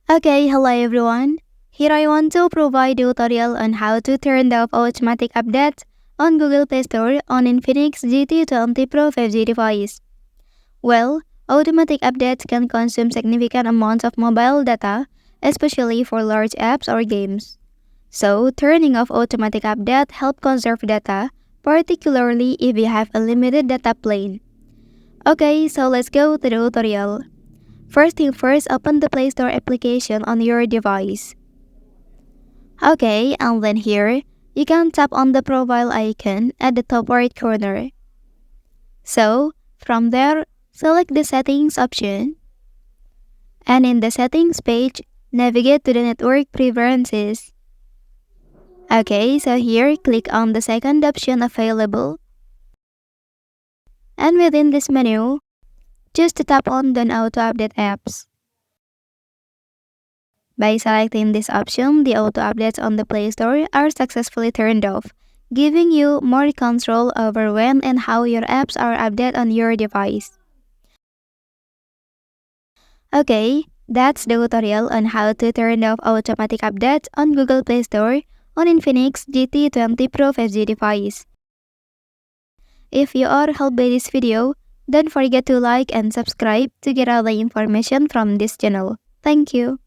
Okay, hello everyone. Here I want to provide a tutorial on how to turn off automatic updates on Google Play Store on Infinix GT20 Pro 5G device. Well, automatic updates can consume significant amounts of mobile data, especially for large apps or games. So, turning off automatic update helps conserve data, particularly if you have a limited data plan. Okay, so let's go to the tutorial. First thing first, open the Play Store application on your device. Okay, and then here, you can tap on the profile icon at the top right corner. So, from there, select the settings option. And in the settings page, navigate to the network preferences. Okay, so here, click on the second option available. And within this menu, just tap on Don't Auto Update Apps. By selecting this option, the auto updates on the Play Store are successfully turned off, giving you more control over when and how your apps are updated on your device. Okay, that's the tutorial on how to turn off automatic updates on Google Play Store on Infinix GT20 Pro 5G device. If you are helped by this video, don't forget to like and subscribe to get all the information from this channel. Thank you.